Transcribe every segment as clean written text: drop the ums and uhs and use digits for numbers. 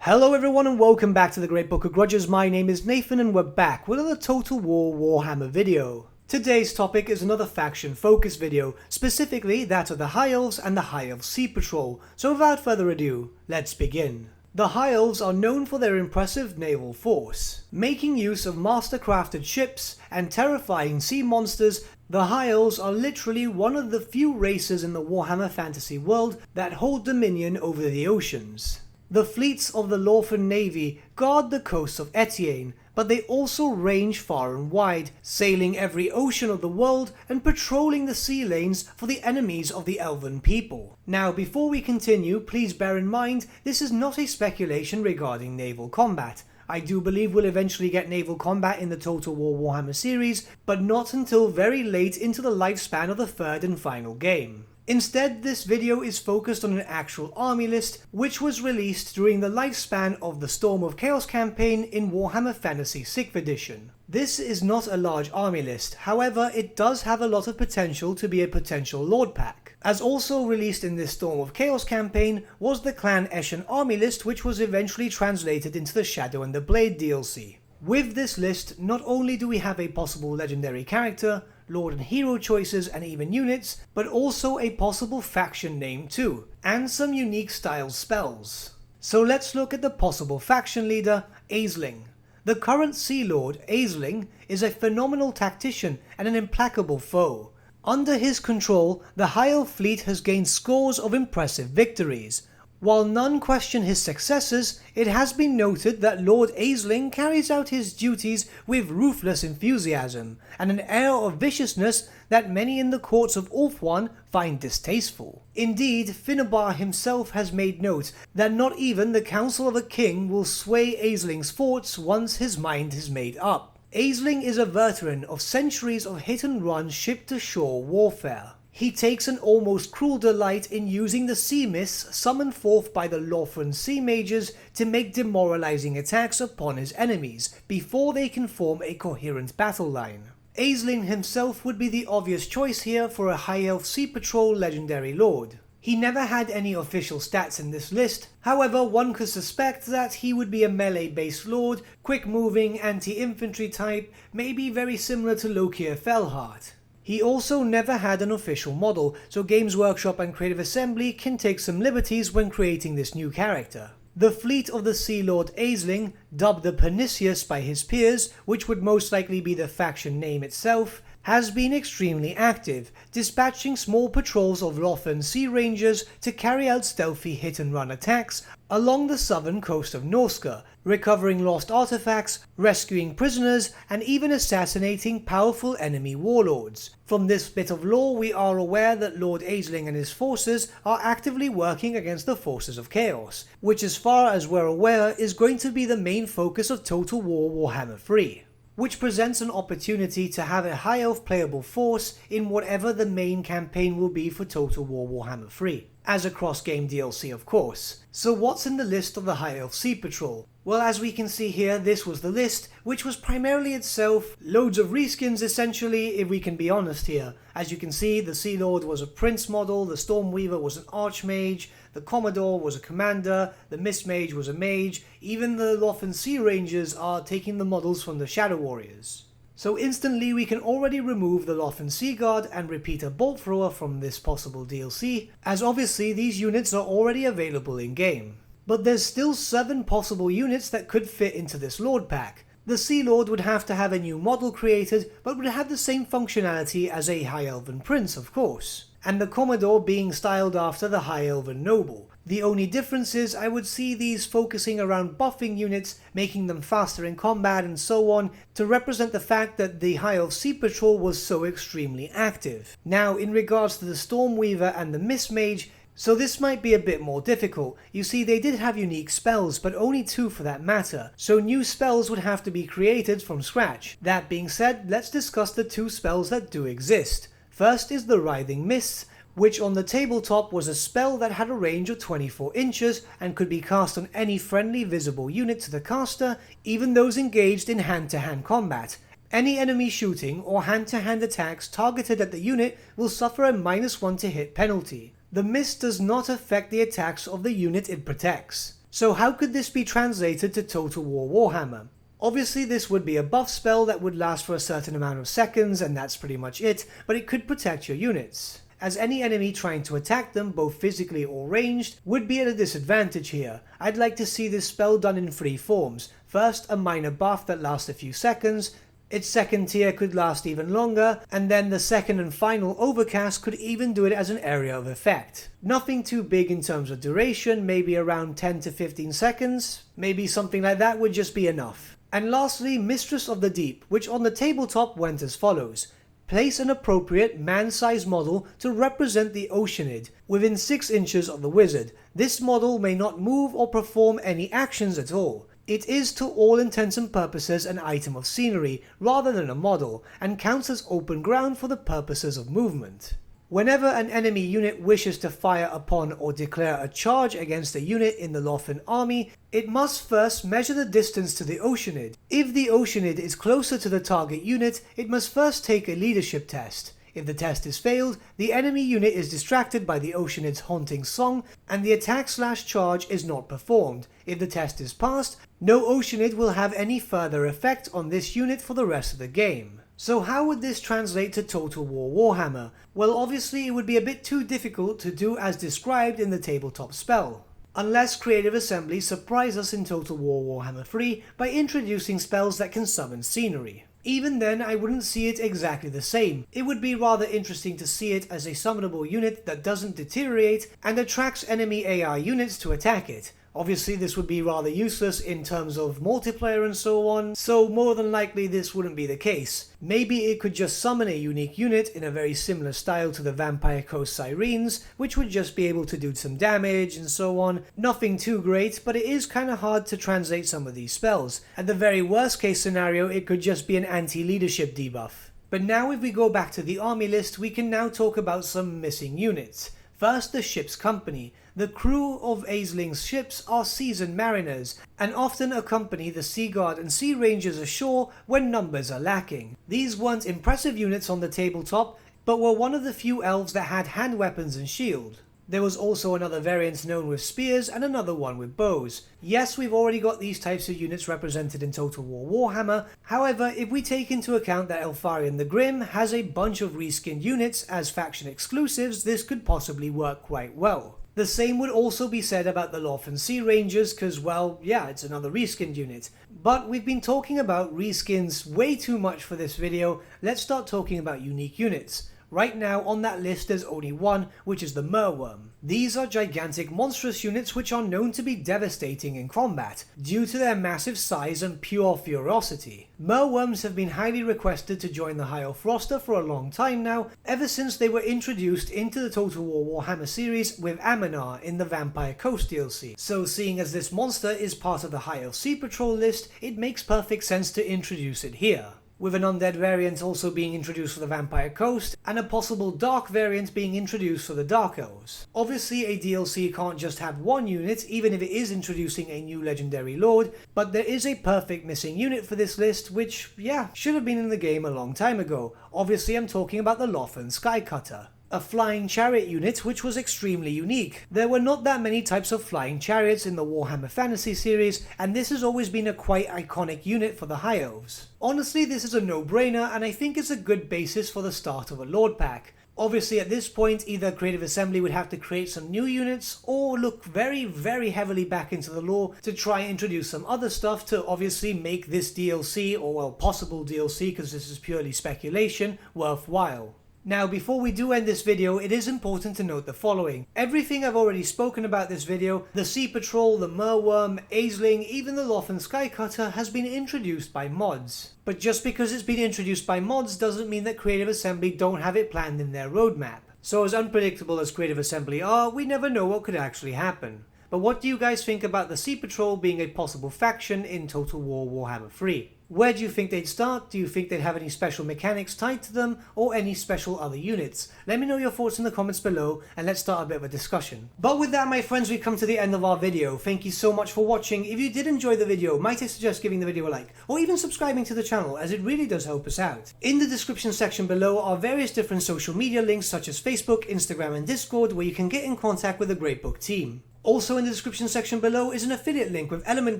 Hello everyone and welcome back to the Great Book of Grudges. My name is Nathan and we're back with another Total War Warhammer video. Today's topic is another faction focus video, specifically that of the High Elves and the High Elf Sea Patrol, so without further ado, let's begin. The High Elves are known for their impressive naval force. Making use of master-crafted ships and terrifying sea monsters, the High Elves are literally one of the few races in the Warhammer fantasy world that hold dominion over the oceans. The fleets of the Lorphan Navy guard the coasts of Etienne, but they also range far and wide, sailing every ocean of the world and patrolling the sea lanes for the enemies of the Elven people. Now, before we continue, please bear in mind, this is not a speculation regarding naval combat. I do believe we'll eventually get naval combat in the Total War Warhammer series, but not until very late into the lifespan of the third and final game. Instead, this video is focused on an actual army list, which was released during the lifespan of the Storm of Chaos campaign in Warhammer Fantasy 6th edition. This is not a large army list, however it does have a lot of potential to be a potential Lord pack. As also released in this Storm of Chaos campaign was the Clan Eshen army list, which was eventually translated into the Shadow and the Blade DLC. With this list, not only do we have a possible legendary character, lord and hero choices and even units, but also a possible faction name too, and some unique style spells. So let's look at the possible faction leader, Aisling. The current Sea Lord, Aisling, is a phenomenal tactician and an implacable foe. Under his control, the High Elf fleet has gained scores of impressive victories. While none question his successes, it has been noted that Lord Aisling carries out his duties with ruthless enthusiasm and an air of viciousness that many in the courts of Ulthuan find distasteful. Indeed, Finnabar himself has made note that not even the Council of a King will sway Aisling's thoughts once his mind is made up. Aisling is a veteran of centuries of hit-and-run ship-to-shore warfare. He takes an almost cruel delight in using the sea mists summoned forth by the Lorphan sea mages to make demoralizing attacks upon his enemies before they can form a coherent battle line. Aisling himself would be the obvious choice here for a High Elf Sea Patrol legendary lord. He never had any official stats in this list, however one could suspect that he would be a melee-based lord, quick-moving, anti-infantry type, maybe very similar to Lokier Felhart. He also never had an official model, so Games Workshop and Creative Assembly can take some liberties when creating this new character. The fleet of the Sea Lord Aisling, dubbed the Pernicious by his peers, which would most likely be the faction name itself, has been extremely active, dispatching small patrols of Lorphan Sea Rangers to carry out stealthy hit-and-run attacks along the southern coast of Norska, recovering lost artifacts, rescuing prisoners, and even assassinating powerful enemy warlords. From this bit of lore, we are aware that Lord Aisling and his forces are actively working against the forces of Chaos, which as far as we're aware is going to be the main focus of Total War Warhammer 3. Which presents an opportunity to have a High Elf playable force in whatever the main campaign will be for Total War Warhammer 3, as a cross-game DLC of course. So what's in the list of the High Elf Sea Patrol? Well, as we can see here, this was the list, which was primarily itself loads of reskins essentially, if we can be honest here. As you can see, the Sea Lord was a Prince model, the Stormweaver was an Archmage, the Commodore was a Commander, the Mist Mage was a Mage, even the Lorphan Sea Rangers are taking the models from the Shadow Warriors. So instantly we can already remove the Lorphan Sea Guard and Repeater Bolt Thrower from this possible DLC, as obviously these units are already available in game. But there's still 7 possible units that could fit into this Lord pack. The Sea Lord would have to have a new model created, but would have the same functionality as a High Elven Prince of course. And the Commodore being styled after the High Elven Noble. The only difference is I would see these focusing around buffing units, making them faster in combat and so on, to represent the fact that the High Elf Sea Patrol was so extremely active. Now in regards to the Stormweaver and the Mist Mage, so this might be a bit more difficult. You see, they did have unique spells, but only 2 for that matter, so new spells would have to be created from scratch. That being said, let's discuss the 2 spells that do exist. First is the Writhing Mists, which on the tabletop was a spell that had a range of 24 inches and could be cast on any friendly visible unit to the caster, even those engaged in hand-to-hand combat. Any enemy shooting or hand-to-hand attacks targeted at the unit will suffer a -1 to hit penalty. The mist does not affect the attacks of the unit it protects. So how could this be translated to Total War Warhammer? Obviously this would be a buff spell that would last for a certain amount of seconds and that's pretty much it, but it could protect your units, as any enemy trying to attack them, both physically or ranged, would be at a disadvantage here. I'd like to see this spell done in 3 forms. First, a minor buff that lasts a few seconds, its second tier could last even longer, and then the second and final overcast could even do it as an area of effect. Nothing too big in terms of duration, maybe around 10 to 15 seconds, maybe something like that would just be enough. And lastly, Mistress of the Deep, which on the tabletop went as follows. Place an appropriate man-sized model to represent the Oceanid within 6 inches of the wizard. This model may not move or perform any actions at all. It is to all intents and purposes an item of scenery rather than a model, and counts as open ground for the purposes of movement. Whenever an enemy unit wishes to fire upon or declare a charge against a unit in the Lothan army, it must first measure the distance to the Oceanid. If the Oceanid is closer to the target unit, it must first take a leadership test. If the test is failed, the enemy unit is distracted by the Oceanid's haunting song and the attack/charge is not performed. If the test is passed, no Oceanid will have any further effect on this unit for the rest of the game. So how would this translate to Total War Warhammer? Well, obviously it would be a bit too difficult to do as described in the tabletop spell, unless Creative Assembly surprise us in Total War Warhammer 3 by introducing spells that can summon scenery. Even then, I wouldn't see it exactly the same. It would be rather interesting to see it as a summonable unit that doesn't deteriorate and attracts enemy AI units to attack it. Obviously this would be rather useless in terms of multiplayer and so on, so more than likely this wouldn't be the case. Maybe it could just summon a unique unit in a very similar style to the Vampire Coast Sirens, which would just be able to do some damage and so on. Nothing too great, but it is kinda hard to translate some of these spells. At the very worst case scenario, it could just be an anti-leadership debuff. But now if we go back to the army list, we can now talk about some missing units. First, the ship's company. The crew of Aisling's ships are seasoned mariners, and often accompany the Sea Guard and Sea Rangers ashore when numbers are lacking. These weren't impressive units on the tabletop, but were one of the few elves that had hand weapons and shield. There was also another variant known with spears and another one with bows. Yes, we've already got these types of units represented in Total War Warhammer, however, if we take into account that Elfarion the Grim has a bunch of reskinned units as faction exclusives, this could possibly work quite well. The same would also be said about the Lothan Sea Rangers, cause well, yeah, it's another reskinned unit. But we've been talking about reskins way too much for this video, let's start talking about unique units. Right now on that list there's only one, which is the Merworm. These are gigantic monstrous units which are known to be devastating in combat, due to their massive size and pure ferocity. Merworms have been highly requested to join the High Elf roster for a long time now, ever since they were introduced into the Total War Warhammer series with Amenar in the Vampire Coast DLC. So seeing as this monster is part of the High Elf Sea Patrol list, it makes perfect sense to introduce it here, with an undead variant also being introduced for the Vampire Coast, and a possible dark variant being introduced for the Dark Elves. Obviously a DLC can't just have one unit, even if it is introducing a new legendary lord, but there is a perfect missing unit for this list which, yeah, should have been in the game a long time ago. Obviously I'm talking about the Lothan Skycutter, a flying chariot unit which was extremely unique. There were not that many types of flying chariots in the Warhammer Fantasy series, and this has always been a quite iconic unit for the High Elves. Honestly, this is a no-brainer, and I think it's a good basis for the start of a Lord pack. Obviously at this point, either Creative Assembly would have to create some new units, or look very heavily back into the lore to try and introduce some other stuff to obviously make this DLC, or well, possible DLC, because this is purely speculation, worthwhile. Now before we do end this video, it is important to note the following. Everything I've already spoken about this video, the Sea Patrol, the Merworm, Aisling, even the Lothan Skycutter has been introduced by mods. But just because it's been introduced by mods doesn't mean that Creative Assembly don't have it planned in their roadmap. So as unpredictable as Creative Assembly are, we never know what could actually happen. But what do you guys think about the Sea Patrol being a possible faction in Total War Warhammer 3? Where do you think they'd start? Do you think they'd have any special mechanics tied to them, or any special other units? Let me know your thoughts in the comments below, and let's start a bit of a discussion. But with that, my friends, we've come to the end of our video. Thank you so much for watching. If you did enjoy the video, might I suggest giving the video a like, or even subscribing to the channel, as it really does help us out. In the description section below are various different social media links such as Facebook, Instagram and Discord, where you can get in contact with the Great Book team. Also in the description section below is an affiliate link with Element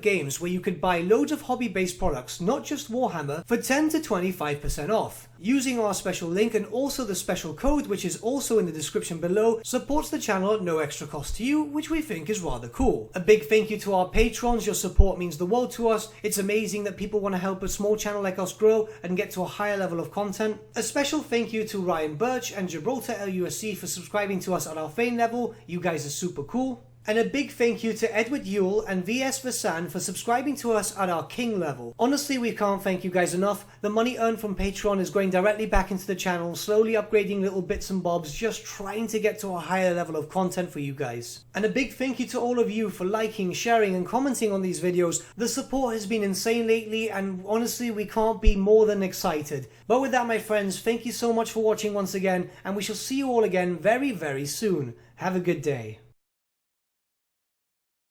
Games where you could buy loads of hobby-based products, not just Warhammer, for 10 to 25% off. Using our special link and also the special code, which is also in the description below, supports the channel at no extra cost to you, which we think is rather cool. A big thank you to our patrons, your support means the world to us. It's amazing that people want to help a small channel like us grow and get to a higher level of content. A special thank you to Ryan Bertsche and Gibraltar LUSC for subscribing to us at our fame level. You guys are super cool. And a big thank you to Edward Yule and VSVasan for subscribing to us at our king level. Honestly, we can't thank you guys enough. The money earned from Patreon is going directly back into the channel, slowly upgrading little bits and bobs, just trying to get to a higher level of content for you guys. And a big thank you to all of you for liking, sharing and commenting on these videos. The support has been insane lately and honestly we can't be more than excited. But with that, my friends, thank you so much for watching once again, and we shall see you all again very, very soon. Have a good day.